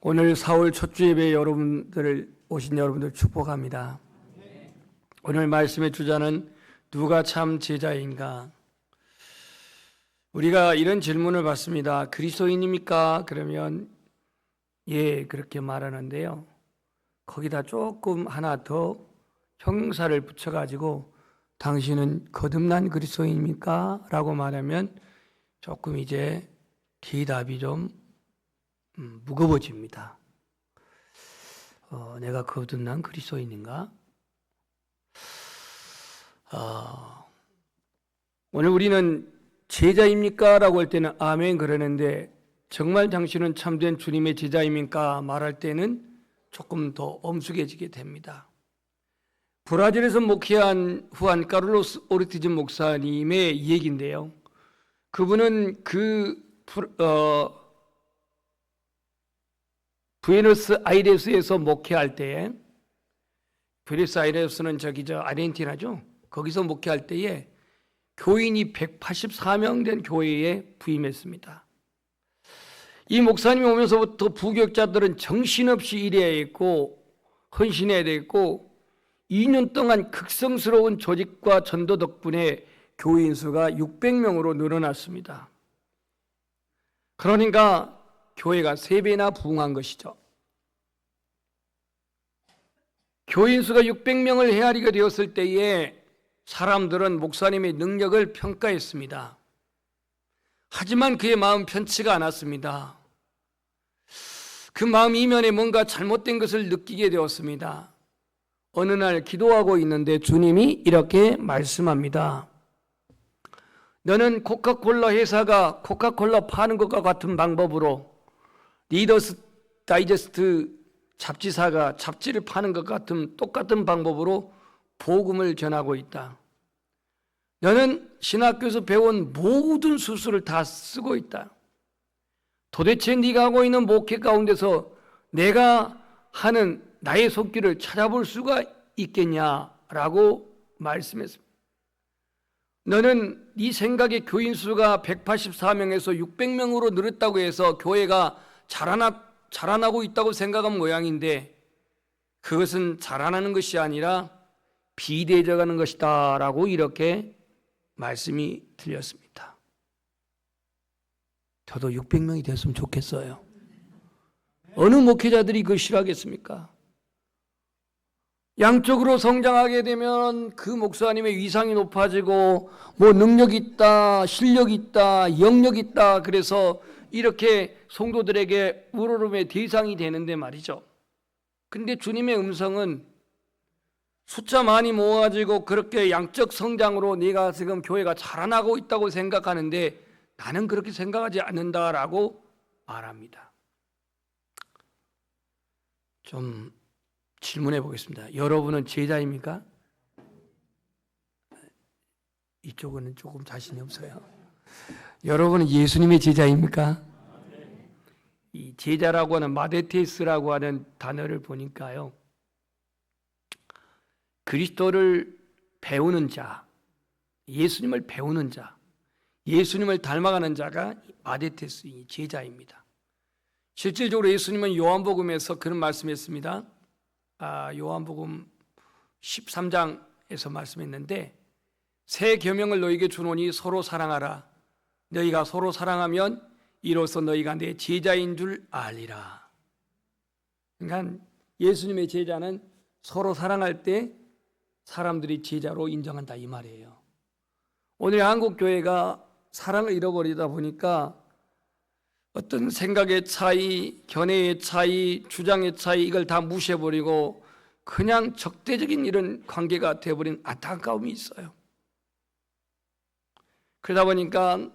오늘 4월 첫 주 예배 오신 여러분들 축복합니다. 오늘 말씀의 주자는 누가 참 제자인가? 우리가 이런 질문을 받습니다. 그리스도인입니까? 그러면 예, 그렇게 말하는데요. 거기다 조금 하나 더 형용사를 붙여가지고 당신은 거듭난 그리스도인입니까? 라고 말하면 조금 이제 대답이 좀 무거워집니다. 내가 거듭난 그리스도인인가? 오늘 우리는 제자입니까? 라고 할 때는 아멘 그러는데 정말 당신은 참된 주님의 제자입니까? 말할 때는 조금 더 엄숙해지게 됩니다. 브라질에서 목회한 후안 카를로스 오르티즈 목사님의 얘기인데요. 그분은 부에노스 아이레스에서 목회할 때에, 부에노스 아이레스는 아르헨티나죠. 거기서 목회할 때에 교인이 184명 된 교회에 부임했습니다. 이 목사님이 오면서부터 부교육자들은 정신없이 일해야 했고 헌신해야 됐고 2년 동안 극성스러운 조직과 전도 덕분에 교인 수가 600명으로 늘어났습니다. 그러니까 교회가 3배나 부흥한 것이죠. 교인 수가 600명을 헤아리게 되었을 때에 사람들은 목사님의 능력을 평가했습니다. 하지만 그의 마음 편치가 않았습니다. 그 마음 이면에 뭔가 잘못된 것을 느끼게 되었습니다. 어느 날 기도하고 있는데 주님이 이렇게 말씀합니다. 너는 코카콜라 회사가 코카콜라 파는 것과 같은 방법으로 리더스 다이제스트 잡지사가 잡지를 파는 것 같은 똑같은 방법으로 복음을 전하고 있다. 너는 신학교에서 배운 모든 수술을 다 쓰고 있다. 도대체 네가 하고 있는 목회 가운데서 내가 하는 나의 손길을 찾아볼 수가 있겠냐라고 말씀했습니다. 너는 네 생각에 교인 수가 184명에서 600명으로 늘었다고 해서 교회가 자라나고 있다고 생각한 모양인데 그것은 자라나는 것이 아니라 비대해져가는 것이다 라고 이렇게 말씀이 들렸습니다. 저도 600명이 됐으면 좋겠어요. 어느 목회자들이 그걸 싫어하겠습니까? 양쪽으로 성장하게 되면 그 목사님의 위상이 높아지고 뭐 능력 있다, 실력 있다, 영역 있다 그래서 이렇게 성도들에게 우러름의 대상이 되는데 말이죠. 근데 주님의 음성은 숫자 많이 모아가지고 그렇게 양적 성장으로 네가 지금 교회가 자라나고 있다고 생각하는데 나는 그렇게 생각하지 않는다라고 말합니다. 좀 질문해 보겠습니다. 여러분은 제자입니까? 이쪽은 조금 자신이 없어요. 여러분은 예수님의 제자입니까? 이 제자라고 하는 마데테스라고 하는 단어를 보니까요. 그리스도를 배우는 자, 예수님을 배우는 자, 예수님을 닮아가는 자가 마데테스, 제자입니다. 실질적으로 예수님은 요한복음에서 그런 말씀했습니다. 요한복음 13장에서 말씀했는데 새 계명을 너희에게 주노니 서로 사랑하라. 너희가 서로 사랑하면 이로써 너희가 내 제자인 줄 알리라. 그러니까 예수님의 제자는 서로 사랑할 때 사람들이 제자로 인정한다 이 말이에요. 오늘 한국 교회가 사랑을 잃어버리다 보니까 어떤 생각의 차이, 견해의 차이, 주장의 차이 이걸 다 무시해버리고 그냥 적대적인 이런 관계가 되어버린 안타까움이 있어요. 그러다 보니까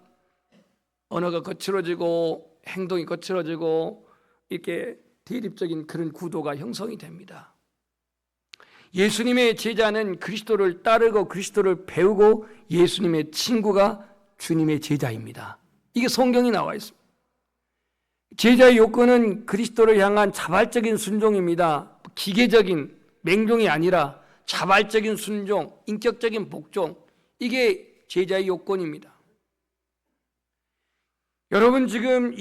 언어가 거칠어지고 행동이 거칠어지고 이렇게 대립적인 그런 구도가 형성이 됩니다. 예수님의 제자는 그리스도를 따르고 그리스도를 배우고 예수님의 친구가 주님의 제자입니다. 이게 성경이 나와 있습니다. 제자의 요건은 그리스도를 향한 자발적인 순종입니다. 기계적인 맹종이 아니라 자발적인 순종, 인격적인 복종, 이게 제자의 요건입니다. 여러분 지금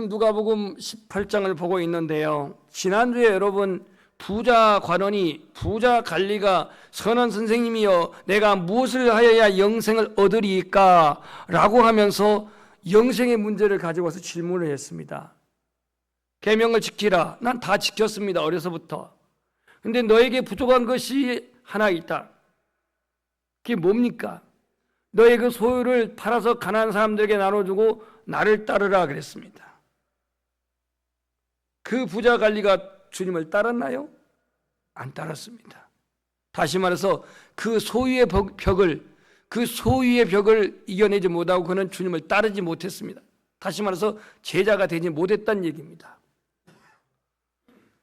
누가복음 18장을 보고 있는데요. 지난주에 여러분 부자 관원이 부자 관리가 선한 선생님이여 내가 무엇을 하여야 영생을 얻으리까? 라고 하면서 영생의 문제를 가지고 와서 질문을 했습니다. 계명을 지키라. 난 다 지켰습니다. 어려서부터. 근데 너에게 부족한 것이 하나 있다. 그게 뭡니까? 너의 그 소유를 팔아서 가난한 사람들에게 나눠주고 나를 따르라 그랬습니다. 그 부자 관리가 주님을 따랐나요? 안 따랐습니다. 다시 말해서 그 소유의 벽을 이겨내지 못하고 그는 주님을 따르지 못했습니다. 다시 말해서 제자가 되지 못했다는 얘기입니다.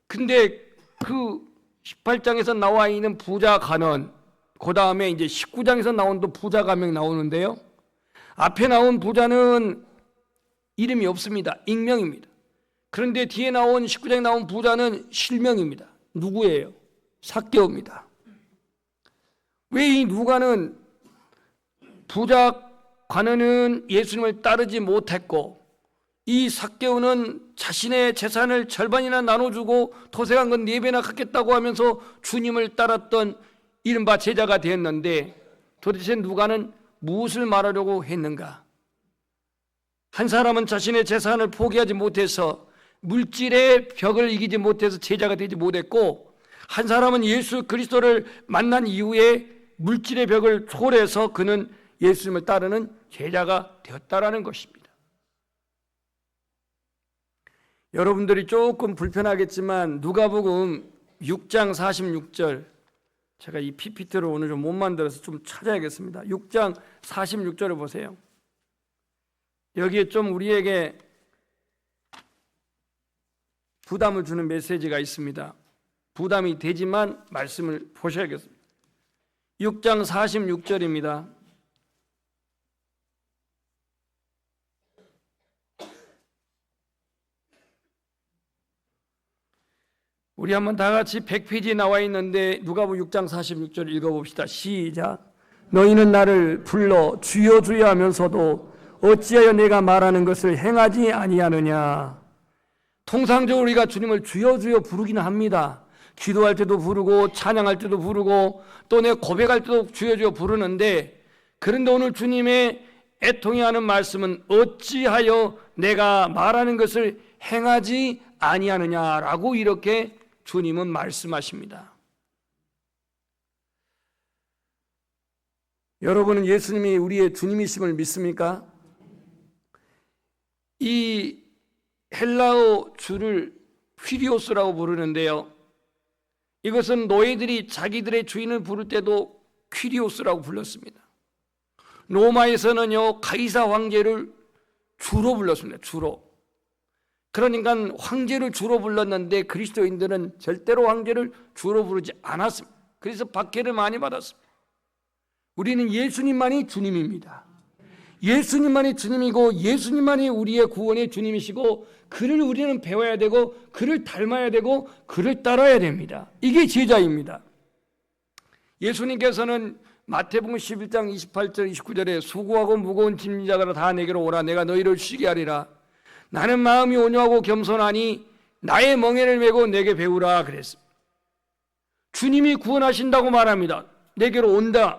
근데 그 18장에서 나와 있는 부자 간원, 그 다음에 이제 19장에서 나온 또 부자 가명 나오는데요. 앞에 나온 부자는 이름이 없습니다. 익명입니다. 그런데 뒤에 나온 19장에 나온 부자는 실명입니다. 누구예요? 삭개오입니다. 왜 이 누가는 부자 관원은 예수님을 따르지 못했고 이 삭개오는 자신의 재산을 절반이나 나눠주고 토색한 건 4배나 갚겠다고 하면서 주님을 따랐던 이른바 제자가 되었는데 도대체 누가는 무엇을 말하려고 했는가? 한 사람은 자신의 재산을 포기하지 못해서 물질의 벽을 이기지 못해서 제자가 되지 못했고 한 사람은 예수 그리스도를 만난 이후에 물질의 벽을 초월해서 그는 예수님을 따르는 제자가 되었다라는 것입니다. 여러분들이 조금 불편하겠지만 누가복음 6장 46절 제가 이 PPT를 오늘 좀 못 만들어서 좀 찾아야겠습니다. 6장 46절을 보세요. 여기에 좀 우리에게 부담을 주는 메시지가 있습니다. 부담이 되지만 말씀을 보셔야겠습니다. 6장 46절입니다. 우리 한번 다 같이 100페이지에 나와 있는데 누가복음 6장 46절 읽어봅시다. 시작. 너희는 나를 불러 주여 주여 하면서도 어찌하여 내가 말하는 것을 행하지 아니하느냐. 통상적으로 우리가 주님을 주여 주여 부르기는 합니다. 기도할 때도 부르고 찬양할 때도 부르고 또 내 고백할 때도 주여 주여 부르는데 그런데 오늘 주님의 애통해 하는 말씀은 어찌하여 내가 말하는 것을 행하지 아니하느냐라고 이렇게 주님은 말씀하십니다. 여러분은 예수님이 우리의 주님이심을 믿습니까? 이 헬라어 줄을 퀴리오스라고 부르는데요. 이것은 노예들이 자기들의 주인을 부를 때도 퀴리오스라고 불렀습니다. 로마에서는요 가이사 황제를 주로 불렀습니다. 주로. 그러니까 황제를 주로 불렀는데 그리스도인들은 절대로 황제를 주로 부르지 않았습니다. 그래서 박해를 많이 받았습니다. 우리는 예수님만이 주님입니다. 예수님만이 주님이고 예수님만이 우리의 구원의 주님이시고 그를 우리는 배워야 되고 그를 닮아야 되고 그를 따라야 됩니다. 이게 제자입니다. 예수님께서는 마태복음 11장 28절 29절에 수고하고 무거운 짐진 자들아 다 내게로 오라 내가 너희를 쉬게 하리라. 나는 마음이 온유하고 겸손하니 나의 멍에를 메고 내게 배우라 그랬습니다. 주님이 구원하신다고 말합니다. 내게로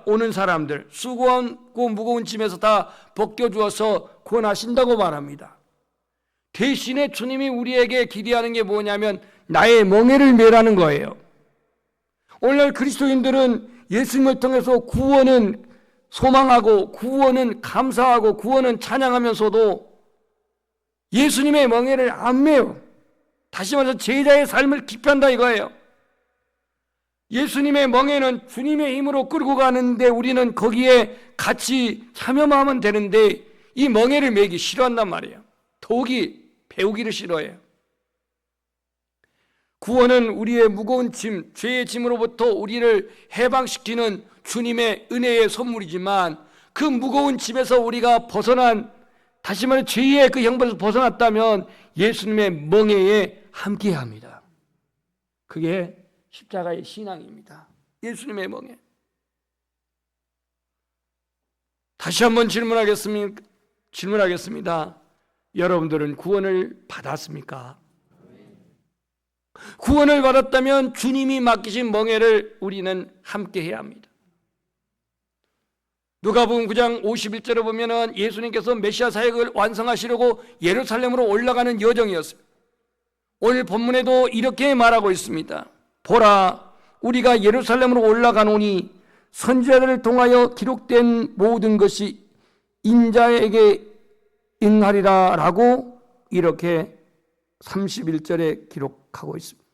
오는 사람들 수고하고 무거운 짐에서 다 벗겨주어서 구원하신다고 말합니다. 대신에 주님이 우리에게 기대하는 게 뭐냐면 나의 멍에를 메라는 거예요. 오늘날 그리스도인들은 예수님을 통해서 구원은 소망하고 구원은 감사하고 구원은 찬양하면서도 예수님의 멍에를 안 메요. 다시 말해서 제자의 삶을 기피한다 이거예요. 예수님의 멍에는 주님의 힘으로 끌고 가는데 우리는 거기에 같이 참여만 하면 되는데 이 멍에를 메기 싫어한단 말이에요. 더욱이 배우기를 싫어해요. 구원은 우리의 무거운 짐, 죄의 짐으로부터 우리를 해방시키는 주님의 은혜의 선물이지만 그 무거운 짐에서 우리가 다시 말해 죄의 그 형벌에서 벗어났다면 예수님의 멍에에 함께합니다. 그게 십자가의 신앙입니다. 예수님의 멍에. 다시 한번 질문하겠습니다. 여러분들은 구원을 받았습니까? 구원을 받았다면 주님이 맡기신 멍에를 우리는 함께 해야 합니다. 누가복음 9장 51절에 보면은 예수님께서 메시아 사역을 완성하시려고 예루살렘으로 올라가는 여정이었어요. 오늘 본문에도 이렇게 말하고 있습니다. 보라, 우리가 예루살렘으로 올라가노니 선지자들을 통하여 기록된 모든 것이 인자에게 응하리라 라고 이렇게 31절에 기록하고 있습니다.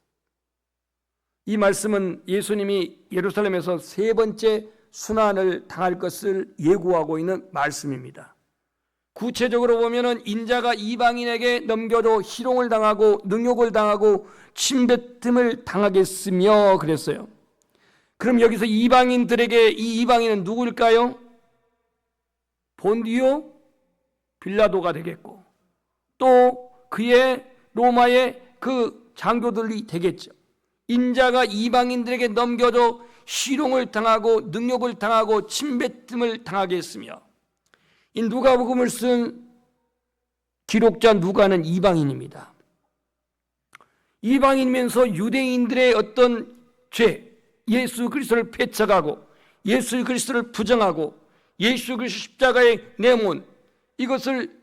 이 말씀은 예수님이 예루살렘에서 세 번째 순환을 당할 것을 예고하고 있는 말씀입니다. 구체적으로 보면은 인자가 이방인에게 넘겨져 희롱을 당하고 능욕을 당하고 침뱉음을 당하겠으며 그랬어요. 그럼 여기서 이방인들에게 이 이방인은 누구일까요? 본디오 빌라도가 되겠고 또 그의 로마의 그 장교들이 되겠죠. 인자가 이방인들에게 넘겨져 희롱을 당하고 능욕을 당하고 침뱉음을 당하게 했으며 이 누가복음을 쓴 기록자 누가는 이방인입니다. 이방인이면서 유대인들의 어떤 죄, 예수 그리스도를 배척하고 예수 그리스도를 부정하고 예수 그리스도 십자가의 내몬 이것을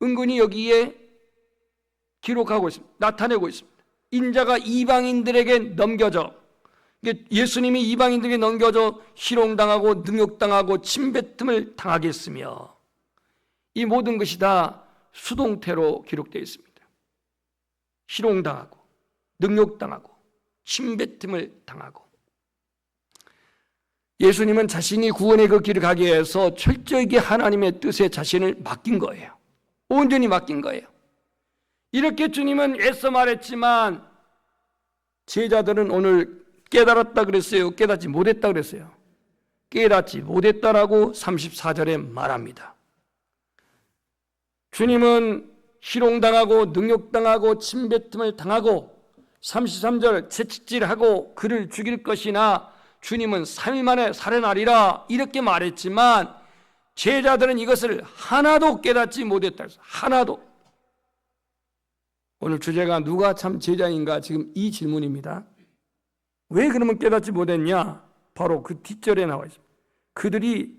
은근히 여기에 기록하고 있습니다. 나타내고 있습니다. 인자가 이방인들에게 넘겨져 예수님이 이방인들에게 넘겨져 희롱당하고 능욕당하고 침뱉음을 당하게 했으며 이 모든 것이 다 수동태로 기록되어 있습니다. 희롱당하고 능욕당하고 침뱉음을 당하고 예수님은 자신이 구원의 그 길을 가기 위해서 철저하게 하나님의 뜻에 자신을 맡긴 거예요. 온전히 맡긴 거예요. 이렇게 주님은 애써 말했지만 제자들은 오늘 깨달았다 그랬어요? 깨닫지 못했다 그랬어요? 깨닫지 못했다라고 34절에 말합니다. 주님은 희롱당하고 능욕당하고 침뱉음을 당하고 33절 채찍질하고 그를 죽일 것이나 주님은 3일 만에 살아나리라 이렇게 말했지만 제자들은 이것을 하나도 깨닫지 못했다 그랬어요. 하나도. 오늘 주제가 누가 참 제자인가 지금 이 질문입니다. 왜 그러면 깨닫지 못했냐? 바로 그 뒷절에 나와 있습니다. 그들이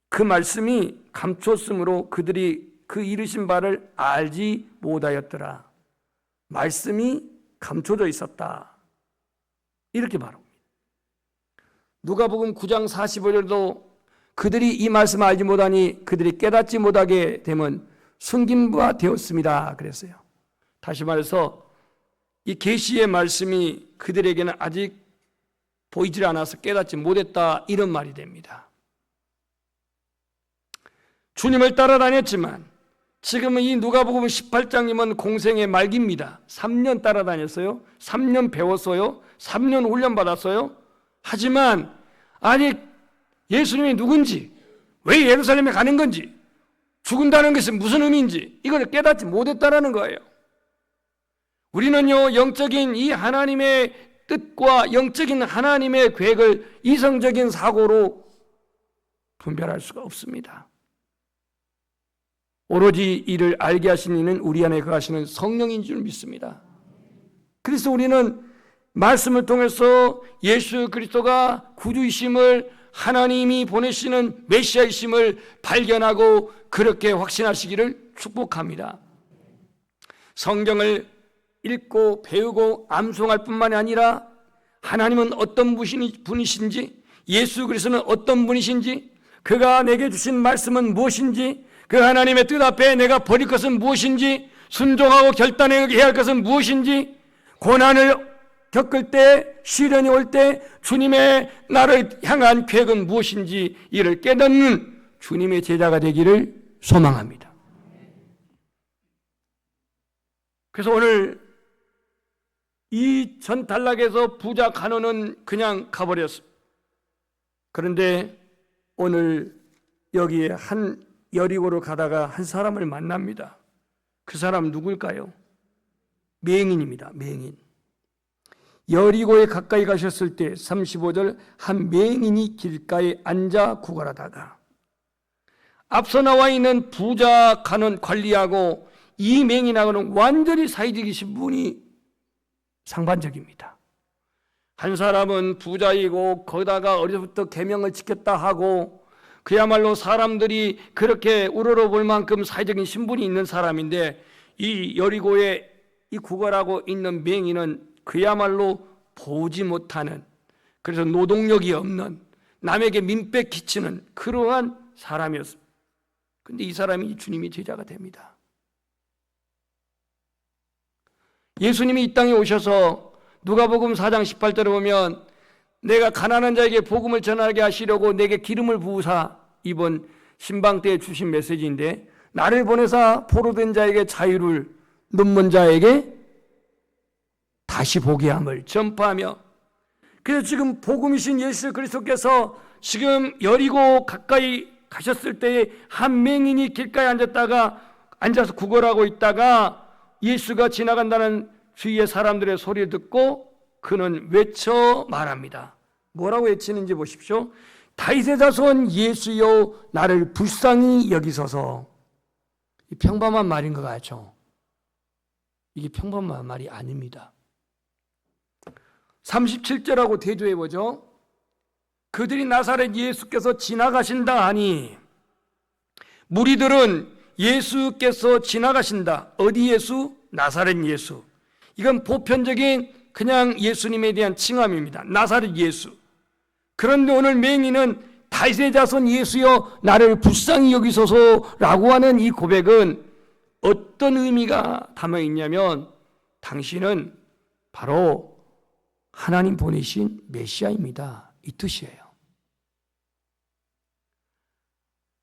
그 말씀이 감췄으므로 그들이 그 이르신 바를 알지 못하였더라. 말씀이 감춰져 있었다. 이렇게 말합니다. 누가복음 9장 45절도 그들이 이 말씀을 알지 못하니 그들이 깨닫지 못하게 되면 숨긴 바 되었습니다. 그랬어요. 다시 말해서 이 계시의 말씀이 그들에게는 아직 보이질 않아서 깨닫지 못했다 이런 말이 됩니다. 주님을 따라다녔지만 지금은 이 누가복음 18장이면 공생의 말기입니다. 3년 따라다녔어요. 3년 배웠어요. 3년 훈련받았어요. 하지만 아직 예수님이 누군지 왜 예루살렘에 가는 건지 죽은다는 것이 무슨 의미인지 이걸 깨닫지 못했다라는 거예요. 우리는요 영적인 이 하나님의 뜻과 영적인 하나님의 계획을 이성적인 사고로 분별할 수가 없습니다. 오로지 이를 알게 하신 이는 우리 안에 거하시는 성령인 줄 믿습니다. 그래서 우리는 말씀을 통해서 예수 그리스도가 구주이심을 하나님이 보내시는 메시아이심을 발견하고 그렇게 확신하시기를 축복합니다. 성경을 읽고 배우고 암송할 뿐만이 아니라 하나님은 어떤 분이신지 예수 그리스도는 어떤 분이신지 그가 내게 주신 말씀은 무엇인지 그 하나님의 뜻 앞에 내가 버릴 것은 무엇인지 순종하고 결단해야 할 것은 무엇인지 고난을 겪을 때 시련이 올 때 주님의 나를 향한 계획은 무엇인지 이를 깨닫는 주님의 제자가 되기를 소망합니다. 그래서 오늘 이 전단락에서 부자 간호는 그냥 가버렸습니다. 그런데 오늘 여기에 한 여리고로 가다가 한 사람을 만납니다. 그 사람 누굴까요? 맹인입니다. 맹인. 여리고에 가까이 가셨을 때 35절 한 맹인이 길가에 앉아 구걸하다가 앞서 나와 있는 부자 가는 관리하고 이 맹인하고는 완전히 사회적인 신분이 상반적입니다. 한 사람은 부자이고 거기다가 어려서부터 계명을 지켰다 하고 그야말로 사람들이 그렇게 우러러볼 만큼 사회적인 신분이 있는 사람인데, 이 여리고에 이 구걸하고 있는 맹인은 그야말로 보지 못하는, 그래서 노동력이 없는, 남에게 민폐 끼치는 그러한 사람이었습니다. 근데 이 사람이 주님의 제자가 됩니다. 예수님이 이 땅에 오셔서 누가복음 4장 18절에 보면 내가 가난한 자에게 복음을 전하게 하시려고 내게 기름을 부으사, 이번 신방 때에 주신 메시지인데, 나를 보내사 포로된 자에게 자유를, 눈먼 자에게 다시 보게 함을 전파하며, 그래서 지금 복음이신 예수 그리스도께서 지금 여리고 가까이 가셨을 때에 한 맹인이 길가에 앉아서 구걸하고 있다가 예수가 지나간다는 주위의 사람들의 소리를 듣고 그는 외쳐 말합니다. 뭐라고 외치는지 보십시오. 다윗의 자손 예수여 나를 불쌍히 여기소서. 이 평범한 말인 것 같죠? 이게 평범한 말이 아닙니다. 37절하고 대조해보죠. 그들이 나사렛 예수께서 지나가신다 하니, 무리들은 예수께서 지나가신다. 어디 예수? 나사렛 예수. 이건 보편적인 그냥 예수님에 대한 칭함입니다. 나사렛 예수. 그런데 오늘 맹인은 다윗의 자손 예수여 나를 불쌍히 여기소서라고 하는 이 고백은 어떤 의미가 담아 있냐면, 당신은 바로 하나님 보내신 메시아입니다, 이 뜻이에요.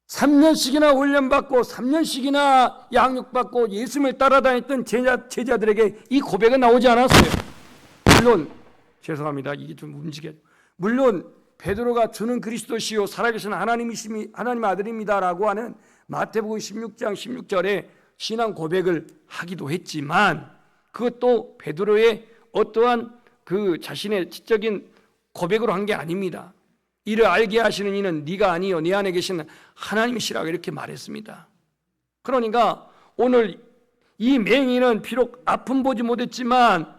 3년씩이나 훈련받고 3년씩이나 양육받고 예수님을 따라다녔던 제자들에게 이 고백은 나오지 않았어요. 물론 죄송합니다, 이게 좀 움직여요. 물론 베드로가 주는 그리스도시요 살아계신 하나님의 아들입니다라고 하는 마태복음 16장 16절에 신앙 고백을 하기도 했지만, 그것도 베드로의 어떠한 그 자신의 지적인 고백으로 한 게 아닙니다. 이를 알게 하시는 이는 네가 아니요 네 안에 계시는 하나님이시라고 이렇게 말했습니다. 그러니까 오늘 이 맹인은 비록 아픔 보지 못했지만,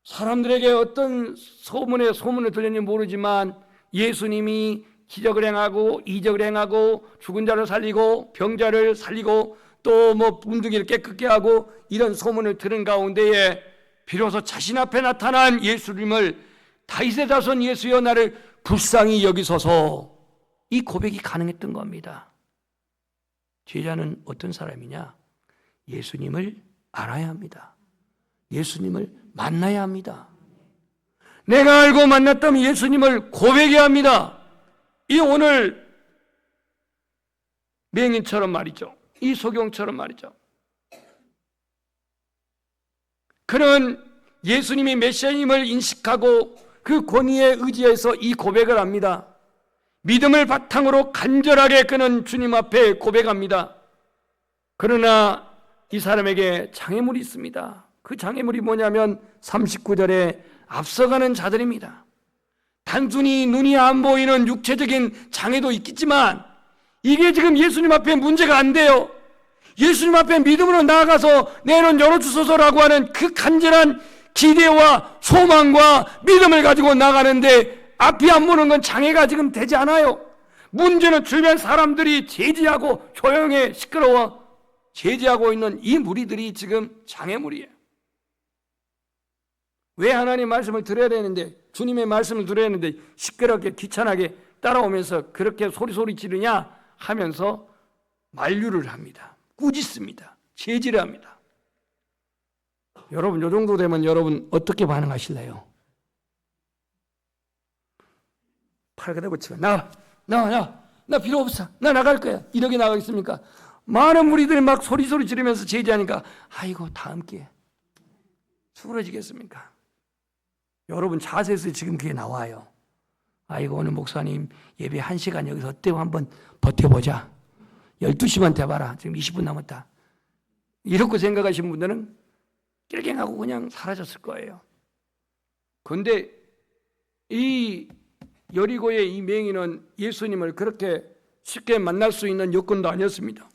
사람들에게 어떤 소문을 들렸는지 모르지만 예수님이 기적을 행하고 이적을 행하고 죽은 자를 살리고 병자를 살리고 또 뭐 문둥이를 깨끗게 하고 이런 소문을 들은 가운데에 비로소 자신 앞에 나타난 예수님을 다윗의 자손 예수여 나를 불쌍히 여기소서, 이 고백이 가능했던 겁니다. 제자는 어떤 사람이냐? 예수님을 알아야 합니다. 예수님을 만나야 합니다. 내가 알고 만났다면 예수님을 고백해야 합니다. 이 오늘 맹인처럼 말이죠. 이 소경처럼 말이죠. 그는 예수님이 메시아임을 인식하고 그 권위에 의지해서 이 고백을 합니다. 믿음을 바탕으로 간절하게 그는 주님 앞에 고백합니다. 그러나 이 사람에게 장애물이 있습니다. 그 장애물이 뭐냐면 39절에 앞서가는 자들입니다. 단순히 눈이 안 보이는 육체적인 장애도 있겠지만 이게 지금 예수님 앞에 문제가 안 돼요. 예수님 앞에 믿음으로 나아가서 내 눈 열어주소서라고 하는 그 간절한 기대와 소망과 믿음을 가지고 나가는데 앞이 안 보는 건 장애가 지금 되지 않아요. 문제는 주변 사람들이 제지하고 조용해 시끄러워 제지하고 있는 이 무리들이 지금 장애물이에요. 왜 하나님 말씀을 들어야 되는데, 주님의 말씀을 들어야 하는데 시끄럽게 귀찮게 따라오면서 그렇게 소리 지르냐 하면서 만류를 합니다. 꾸짖습니다. 제지를 합니다. 여러분, 이 정도 되면 여러분 어떻게 반응하실래요? 팔 그대로 치고 나 필요 없어, 나 나갈 거야, 이렇게 나가겠습니까? 많은 무리들이 막 소리 지르면서 제지하니까 아이고 다음 기회에 수그러지겠습니까? 여러분 자세에서 지금 그게 나와요. 아이고 오늘 목사님 예배 1시간 여기서 어때요? 한번 버텨보자. 12시만 돼봐라. 지금 20분 남았다. 이렇게 생각하시는 분들은 낄갱하고 그냥 사라졌을 거예요. 그런데 이 여리고의 이 맹인은 예수님을 그렇게 쉽게 만날 수 있는 여건도 아니었습니다.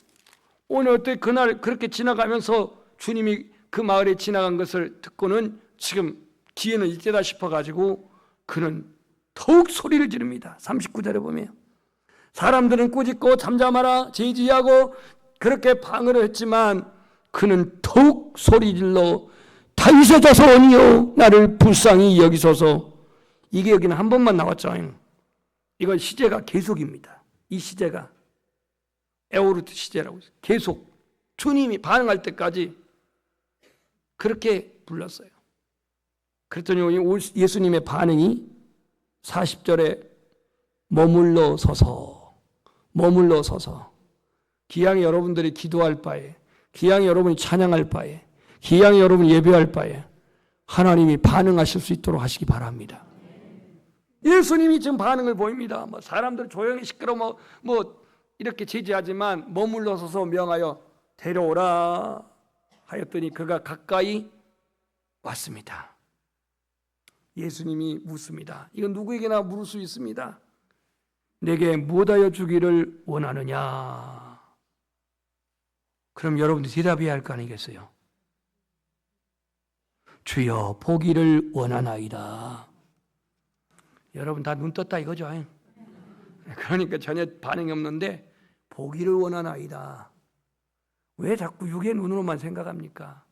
오늘 어떻게 그날 그렇게 지나가면서 주님이 그 마을에 지나간 것을 듣고는 지금 기회는 이때다 싶어가지고 그는 더욱 소리를 지릅니다. 39절에 보면 사람들은 꾸짖고 잠잠하라 제지하고 그렇게 방어를 했지만 그는 더욱 소리질러 다윗의 자손이여 나를 불쌍히 여기소서. 이게 여기는 한 번만 나왔죠. 이건 시제가 계속입니다. 이 시제가 에오르트 시제라고 해서 계속 주님이 반응할 때까지 그렇게 불렀어요. 그랬더니 예수님의 반응이 40절에 머물러 서서 기왕에 여러분들이 기도할 바에, 기왕에 여러분이 찬양할 바에, 기왕에 여러분이 예배할 바에 하나님이 반응하실 수 있도록 하시기 바랍니다. 예수님이 지금 반응을 보입니다. 사람들 조용히 시끄러워 이렇게 제지하지만 머물러 서서 명하여 데려오라 하였더니 그가 가까이 왔습니다. 예수님이 묻습니다. 이건 누구에게나 물을 수 있습니다. 내게 무엇하여 주기를 원하느냐? 그럼 여러분들이 대답해야 할 거 아니겠어요? 주여 보기를 원하나이다. 여러분 다 눈 떴다 이거죠. 그러니까 전혀 반응이 없는데 보기를 원하나이다. 왜 자꾸 육의 눈으로만 생각합니까?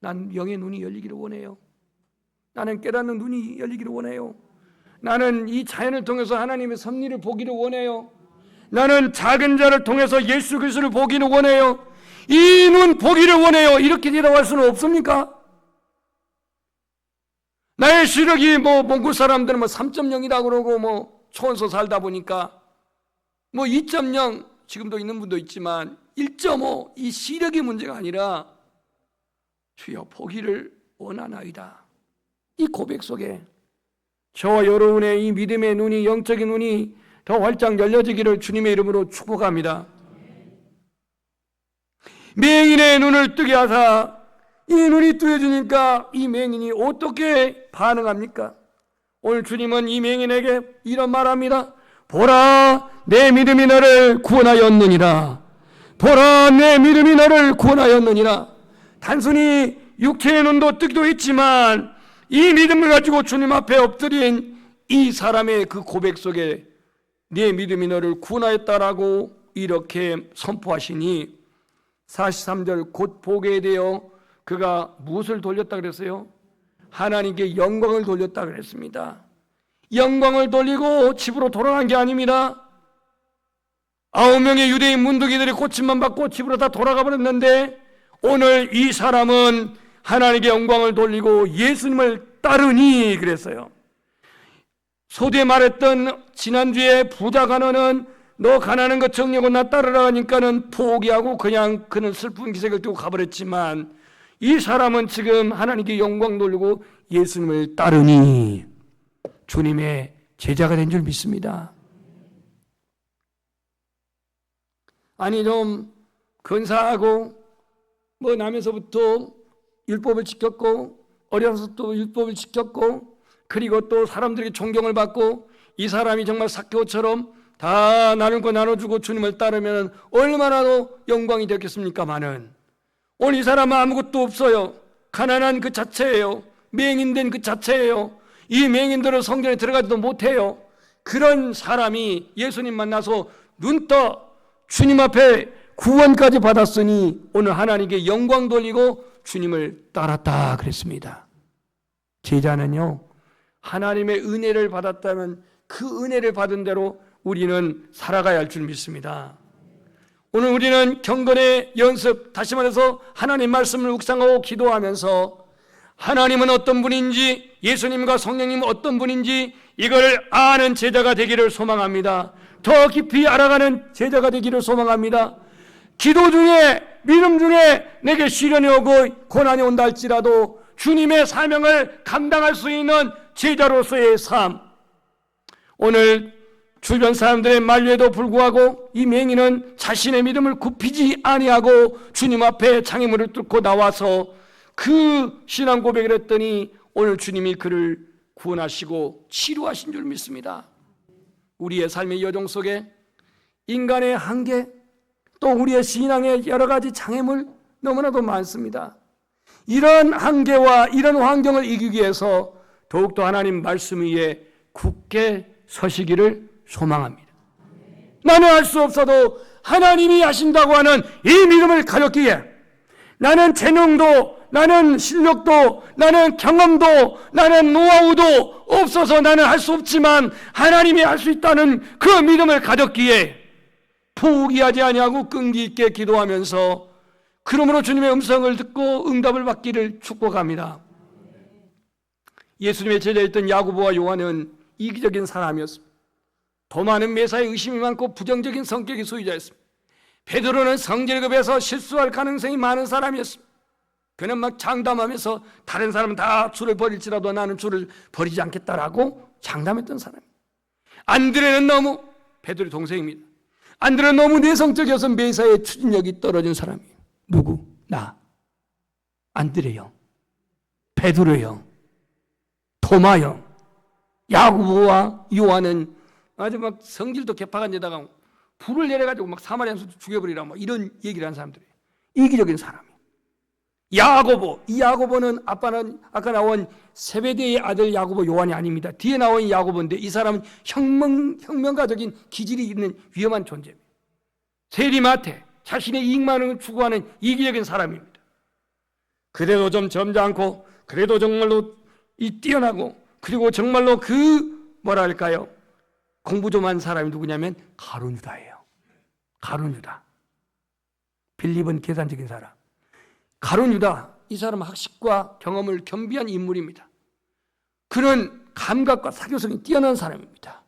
난 영의 눈이 열리기를 원해요. 나는 깨닫는 눈이 열리기를 원해요. 나는 이 자연을 통해서 하나님의 섭리를 보기를 원해요. 나는 작은 자를 통해서 예수 그리스도를 보기를 원해요. 이 눈 보기를 원해요. 이렇게 대답할 수는 없습니까? 나의 시력이 몽골 사람들은 3.0이라고 그러고 초원서 살다 보니까 2.0 지금도 있는 분도 있지만 1.5 이 시력이 문제가 아니라 주여 보기를 원하나이다. 이 고백 속에 저와 여러분의 이 믿음의 눈이, 영적인 눈이 더 활짝 열려지기를 주님의 이름으로 축복합니다. 맹인의 눈을 뜨게 하사 이 눈이 뜨여지니까 이 맹인이 어떻게 반응합니까? 오늘 주님은 이 맹인에게 이런 말합니다. 보라 내 믿음이 너를 구원하였느니라. 보라 내 믿음이 너를 구원하였느니라. 단순히 육체의 눈도 뜨기도 했지만 이 믿음을 가지고 주님 앞에 엎드린 이 사람의 그 고백 속에 네 믿음이 너를 구원하였다라고 이렇게 선포하시니 43절 곧 보게 되어 그가 무엇을 돌렸다 그랬어요? 하나님께 영광을 돌렸다 그랬습니다. 영광을 돌리고 집으로 돌아간 게 아닙니다. 9명의 유대인 문둥이들이 고침만 받고 집으로 다 돌아가 버렸는데 오늘 이 사람은 하나님께 영광을 돌리고 예수님을 따르니 그랬어요. 소두에 말했던 지난주에 부자 간원은 너 가난한 것 정리하고 나 따르라 하니까는 포기하고 그냥 그는 슬픈 기색을 띠고 가버렸지만 이 사람은 지금 하나님께 영광 돌리고 예수님을 따르니 주님의 제자가 된 줄 믿습니다. 아니 좀 근사하고 나면서부터 율법을 지켰고 어려서 또 율법을 지켰고 그리고 또 사람들에게 존경을 받고 이 사람이 정말 삭개오처럼 다 나눌 거 나눠주고 주님을 따르면 얼마나 더 영광이 되겠습니까마는 오늘 이 사람은 아무것도 없어요. 가난한 그 자체예요. 맹인된 그 자체예요. 이 맹인들은 성전에 들어가지도 못해요. 그런 사람이 예수님 만나서 눈 떠 주님 앞에 구원까지 받았으니 오늘 하나님께 영광 돌리고 주님을 따랐다 그랬습니다. 제자는요 하나님의 은혜를 받았다면 그 은혜를 받은 대로 우리는 살아가야 할 줄 믿습니다. 오늘 우리는 경건의 연습, 다시 말해서 하나님 말씀을 묵상하고 기도하면서 하나님은 어떤 분인지, 예수님과 성령님은 어떤 분인지 이걸 아는 제자가 되기를 소망합니다. 더 깊이 알아가는 제자가 되기를 소망합니다. 기도 중에, 믿음 중에 내게 시련이 오고 고난이 온다 할지라도 주님의 사명을 감당할 수 있는 제자로서의 삶. 오늘 주변 사람들의 만류에도 불구하고 이 맹인은 자신의 믿음을 굽히지 아니하고 주님 앞에 장애물을 뚫고 나와서 그 신앙 고백을 했더니 오늘 주님이 그를 구원하시고 치료하신 줄 믿습니다. 우리의 삶의 여정 속에 인간의 한계, 또 우리의 신앙의 여러 가지 장애물 너무나도 많습니다. 이런 한계와 이런 환경을 이기기 위해서 더욱더 하나님 말씀 위에 굳게 서시기를 소망합니다. 나는 할 수 없어도 하나님이 하신다고 하는 이 믿음을 가졌기에 나는 재능도, 나는 실력도, 나는 경험도, 나는 노하우도 없어서 나는 할 수 없지만 하나님이 할 수 있다는 그 믿음을 가졌기에 포기하지 아니하고 끈기 있게 기도하면서 그러므로 주님의 음성을 듣고 응답을 받기를 축복합니다. 예수님의 제자였던 야고보와 요한은 이기적인 사람이었습니다. 더 많은 매사에 의심이 많고 부정적인 성격의 소유자였습니다. 베드로는 성질급해서 실수할 가능성이 많은 사람이었습니다. 그는 막 장담하면서 다른 사람은 다 주를 버릴지라도 나는 주를 버리지 않겠다라고 장담했던 사람입니다. 안드레는 너무, 베드로의 동생입니다. 안드레는 너무 내성적이어서 매사에 추진력이 떨어진 사람이에요. 누구? 나, 안드레 형, 베드로 형, 토마 형, 야고보와 요한은 아주 막 성질도 개파간 데다가 불을 내려가지고 막 사마리아에서 죽여버리라 뭐 이런 얘기를 한 사람들이에요. 이기적인 사람이에요. 야고보, 이 야고보는 아빠는 아까 나온 세베대의 아들 야고보 요한이 아닙니다. 뒤에 나온 야고보인데 이 사람은 혁명가적인 기질이 있는 위험한 존재입니다. 세리마테, 자신의 이익만을 추구하는 이기적인 사람입니다. 그래도 좀 점잖고 그래도 정말로 뛰어나고 그리고 정말로 뭐랄까요? 공부 좀 한 사람이 누구냐면 가룟 유다예요. 가룟 유다. 빌립은 계산적인 사람. 가룟 유다, 이 사람은 학식과 경험을 겸비한 인물입니다. 그는 감각과 사교성이 뛰어난 사람입니다.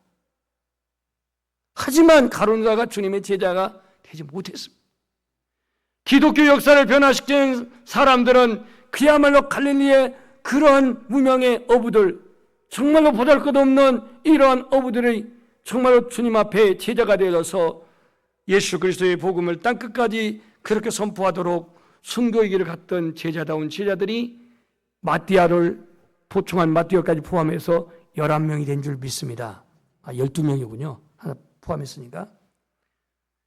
하지만 가룟 유다가 주님의 제자가 되지 못했습니다. 기독교 역사를 변화시키는 사람들은 그야말로 갈릴리의 그러한 무명의 어부들, 정말로 보잘것없는 이러한 어부들의 정말로 주님 앞에 제자가 되어서 예수 그리스도의 복음을 땅끝까지 그렇게 선포하도록 순교의 길을 갔던 제자다운 제자들이 마띠아를 보충한 마띠아까지 포함해서 11명이 된 줄 믿습니다. 12명이군요. 하나 포함했으니까.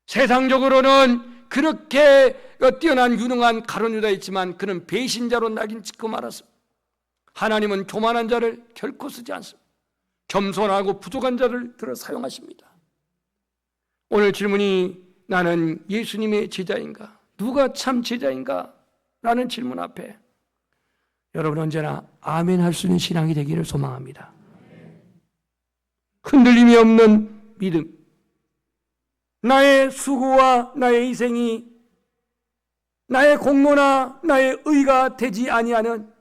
세상적으로는 그렇게 뛰어난 유능한 가룟 유다였지만 그는 배신자로 낙인 찍고 말았습니다. 하나님은 교만한 자를 결코 쓰지 않습니다. 겸손하고 부족한 자를 들어 사용하십니다. 오늘 질문이 나는 예수님의 제자인가? 누가 참 제자인가? 라는 질문 앞에 여러분 언제나 아멘 할 수 있는 신앙이 되기를 소망합니다. 흔들림이 없는 믿음, 나의 수고와 나의 희생이 나의 공로나 나의 의가 되지 아니하는,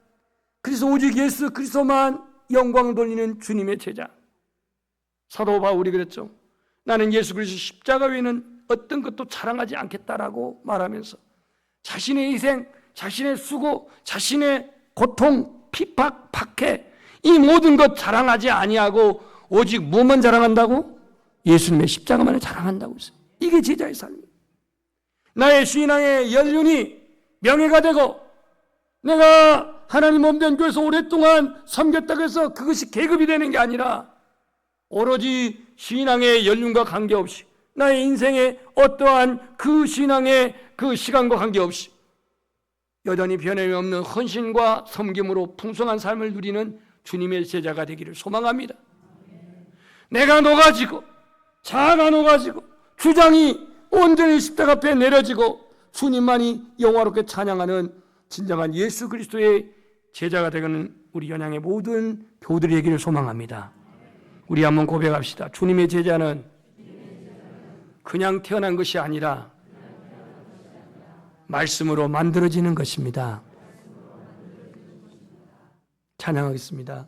그래서 오직 예수 그리스도만 영광을 돌리는 주님의 제자. 사도 바울이 그랬죠. 나는 예수 그리스도 십자가 외에는 어떤 것도 자랑하지 않겠다라고 말하면서 자신의 희생, 자신의 수고, 자신의 고통, 핍박, 박해, 이 모든 것 자랑하지 아니하고 오직 무엇만 자랑한다고? 예수님의 십자가만을 자랑한다고 했어요. 이게 제자의 삶이에요. 나의 신앙의 연륜이 명예가 되고 내가 하나님 몸된 교회에서 오랫동안 섬겼다고 해서 그것이 계급이 되는 게 아니라 오로지 신앙의 연륜과 관계없이 나의 인생에 어떠한 그 신앙의 그 시간과 관계없이 여전히 변함이 없는 헌신과 섬김으로 풍성한 삶을 누리는 주님의 제자가 되기를 소망합니다. 내가 녹아지고 자아가 녹아지고 주장이 온전히 십자가 앞에 내려지고 주님만이 영화롭게 찬양하는 진정한 예수 그리스도의 제자가 되는 우리 연양의 모든 교우들이 되기를 소망합니다. 우리 한번 고백합시다. 주님의 제자는 그냥 태어난 것이 아니라 말씀으로 만들어지는 것입니다. 찬양하겠습니다.